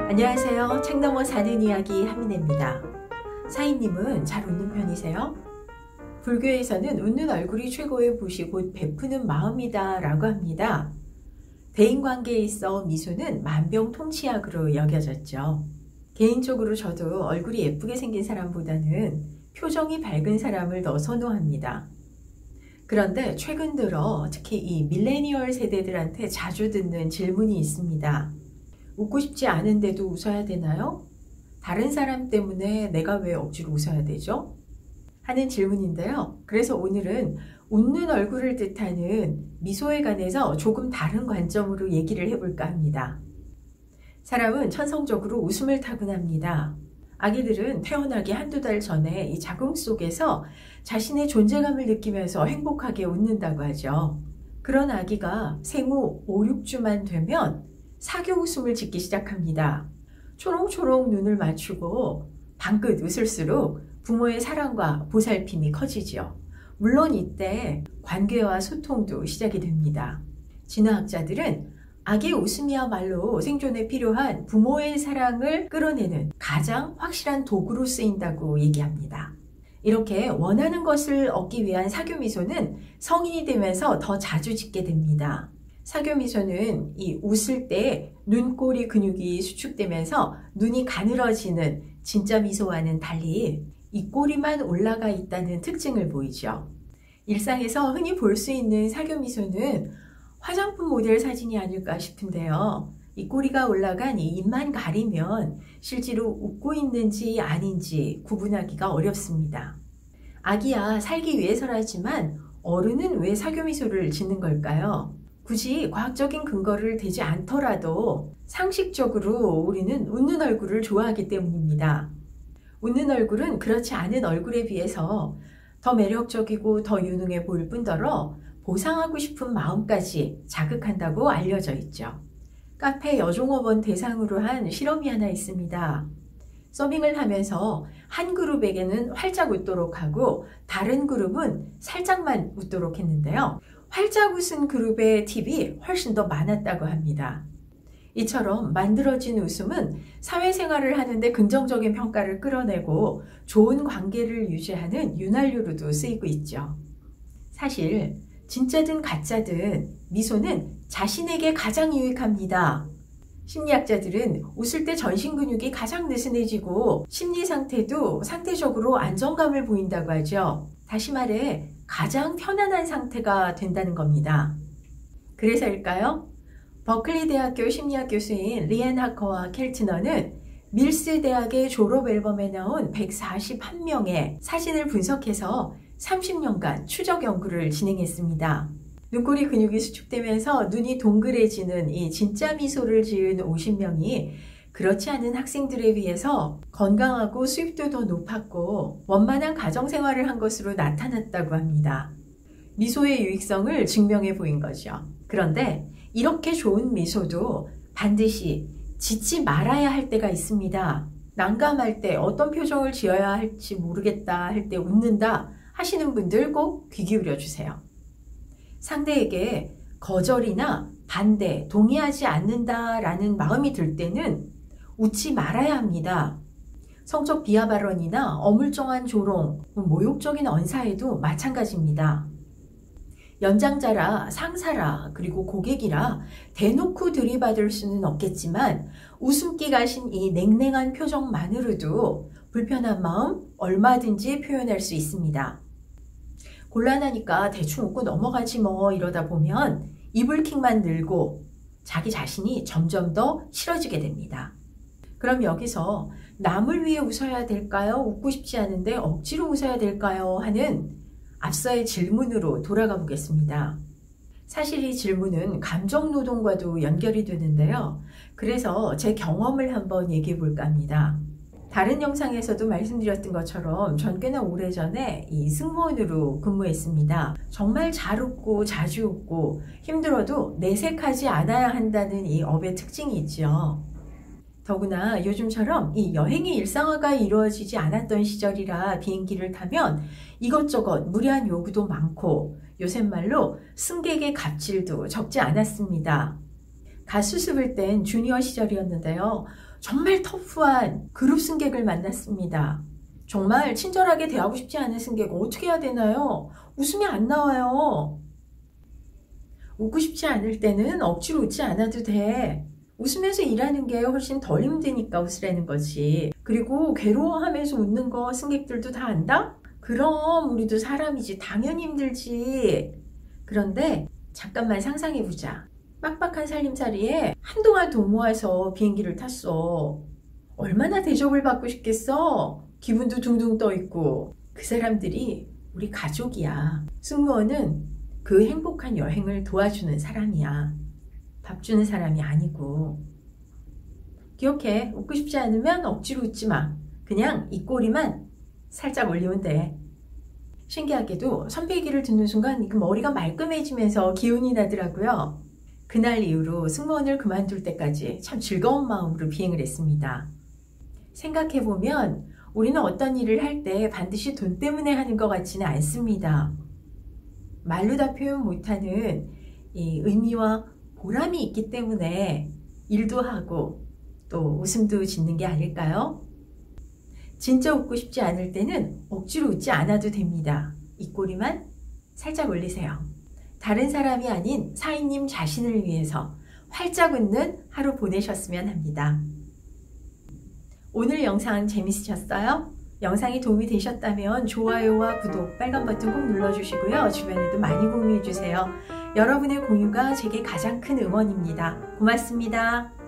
안녕하세요. 책 넘어 사는 이야기 한민혜입니다. 사인님은 잘 웃는 편이세요? 불교에서는 웃는 얼굴이 최고의 붓이 곧 베푸는 마음이다 라고 합니다. 대인관계에 있어 미소는 만병통치약으로 여겨졌죠. 개인적으로 저도 얼굴이 예쁘게 생긴 사람보다는 표정이 밝은 사람을 더 선호합니다. 그런데 최근 들어 특히 이 밀레니얼 세대들한테 자주 듣는 질문이 있습니다. 웃고 싶지 않은데도 웃어야 되나요? 다른 사람 때문에 내가 왜 억지로 웃어야 되죠? 하는 질문인데요. 그래서 오늘은 웃는 얼굴을 뜻하는 미소에 관해서 조금 다른 관점으로 얘기를 해볼까 합니다. 사람은 천성적으로 웃음을 타고납니다. 아기들은 태어나기 한두 달 전에 이 자궁 속에서 자신의 존재감을 느끼면서 행복하게 웃는다고 하죠. 그런 아기가 생후 5, 6주만 되면 사교 웃음을 짓기 시작합니다. 초롱초롱 눈을 맞추고 방긋 웃을수록 부모의 사랑과 보살핌이 커지죠. 물론 이때 관계와 소통도 시작이 됩니다. 진화학자들은 아기의 웃음이야말로 생존에 필요한 부모의 사랑을 끌어내는 가장 확실한 도구로 쓰인다고 얘기합니다. 이렇게 원하는 것을 얻기 위한 사교미소는 성인이 되면서 더 자주 짓게 됩니다. 사교미소는 이 웃을 때 눈꼬리 근육이 수축되면서 눈이 가늘어지는 진짜 미소와는 달리 입꼬리만 올라가 있다는 특징을 보이죠. 일상에서 흔히 볼 수 있는 사교미소는 화장품 모델 사진이 아닐까 싶은데요. 입꼬리가 올라간 이 입만 가리면 실제로 웃고 있는지 아닌지 구분하기가 어렵습니다. 아기야 살기 위해서라지만 어른은 왜 사교미소를 짓는 걸까요? 굳이 과학적인 근거를 대지 않더라도 상식적으로 우리는 웃는 얼굴을 좋아하기 때문입니다. 웃는 얼굴은 그렇지 않은 얼굴에 비해서 더 매력적이고 더 유능해 보일 뿐더러 보상하고 싶은 마음까지 자극한다고 알려져 있죠. 카페 여종업원 대상으로 한 실험이 하나 있습니다. 서빙을 하면서 한 그룹에게는 활짝 웃도록 하고 다른 그룹은 살짝만 웃도록 했는데요. 활짝 웃은 그룹의 팁이 훨씬 더 많았다고 합니다. 이처럼 만들어진 웃음은 사회생활을 하는데 긍정적인 평가를 끌어내고 좋은 관계를 유지하는 윤활유로도 쓰이고 있죠. 사실 진짜든 가짜든 미소는 자신에게 가장 유익합니다. 심리학자들은 웃을 때 전신 근육이 가장 느슨해지고 심리 상태도 상대적으로 안정감을 보인다고 하죠. 다시 말해 가장 편안한 상태가 된다는 겁니다. 그래서일까요? 버클리 대학교 심리학 교수인 리앤 하커와 켈트너는 밀스 대학의 졸업 앨범에 나온 141명의 사진을 분석해서 30년간 추적 연구를 진행했습니다. 눈꼬리 근육이 수축되면서 눈이 동그래지는 이 진짜 미소를 지은 50명이 그렇지 않은 학생들에 비해서 건강하고 수입도 더 높았고 원만한 가정생활을 한 것으로 나타났다고 합니다. 미소의 유익성을 증명해 보인 거죠. 그런데 이렇게 좋은 미소도 반드시 짓지 말아야 할 때가 있습니다. 난감할 때 어떤 표정을 지어야 할지 모르겠다 할 때 웃는다 하시는 분들 꼭 귀 기울여 주세요. 상대에게 거절이나 반대, 동의하지 않는다라는 마음이 들 때는 웃지 말아야 합니다. 성적 비하 발언이나 어물쩡한 조롱, 모욕적인 언사에도 마찬가지입니다. 연장자라 상사라 그리고 고객이라 대놓고 들이받을 수는 없겠지만 웃음기 가신 이 냉랭한 표정만으로도 불편한 마음 얼마든지 표현할 수 있습니다. 곤란하니까 대충 웃고 넘어가지 뭐 이러다 보면 이불킥만 늘고 자기 자신이 점점 더 싫어지게 됩니다. 그럼 여기서 남을 위해 웃어야 될까요? 웃고 싶지 않은데 억지로 웃어야 될까요? 하는 앞서의 질문으로 돌아가 보겠습니다. 사실 이 질문은 감정노동과도 연결이 되는데요. 그래서 제 경험을 한번 얘기해 볼까 합니다. 다른 영상에서도 말씀드렸던 것처럼 전 꽤나 오래전에 이 승무원으로 근무했습니다. 정말 잘 웃고 자주 웃고 힘들어도 내색하지 않아야 한다는 이 업의 특징이 있죠. 더구나 요즘처럼 이 여행이 일상화가 이루어지지 않았던 시절이라 비행기를 타면 이것저것 무리한 요구도 많고 요새 말로 승객의 갑질도 적지 않았습니다. 갓 수습을 땐 주니어 시절이었는데요. 정말 터프한 그룹 승객을 만났습니다. 정말 친절하게 대하고 싶지 않은 승객 어떻게 해야 되나요? 웃음이 안 나와요. 웃고 싶지 않을 때는 억지로 웃지 않아도 돼. 웃으면서 일하는 게 훨씬 덜 힘드니까 웃으라는 거지. 그리고 괴로워하면서 웃는 거 승객들도 다 안다? 그럼 우리도 사람이지 당연히 힘들지. 그런데 잠깐만 상상해보자. 빡빡한 살림살이에 한동안 돈 모아서 비행기를 탔어. 얼마나 대접을 받고 싶겠어? 기분도 둥둥 떠있고. 그 사람들이 우리 가족이야. 승무원은 그 행복한 여행을 도와주는 사람이야. 밥 주는 사람이 아니고. 기억해. 웃고 싶지 않으면 억지로 웃지 마. 그냥 입꼬리만 살짝 올리면 돼. 신기하게도 선배 얘기를 듣는 순간 그 머리가 말끔해지면서 기운이 나더라고요. 그날 이후로 승무원을 그만둘 때까지 참 즐거운 마음으로 비행을 했습니다. 생각해보면 우리는 어떤 일을 할 때 반드시 돈 때문에 하는 것 같지는 않습니다. 말로 다 표현 못하는 이 의미와 보람이 있기 때문에 일도 하고 또 웃음도 짓는 게 아닐까요? 진짜 웃고 싶지 않을 때는 억지로 웃지 않아도 됩니다. 입꼬리만 살짝 올리세요. 다른 사람이 아닌 사인님 자신을 위해서 활짝 웃는 하루 보내셨으면 합니다. 오늘 영상 재밌으셨어요? 영상이 도움이 되셨다면 좋아요와 구독, 빨간 버튼 꼭 눌러주시고요. 주변에도 많이 공유해주세요. 여러분의 공유가 제게 가장 큰 응원입니다. 고맙습니다.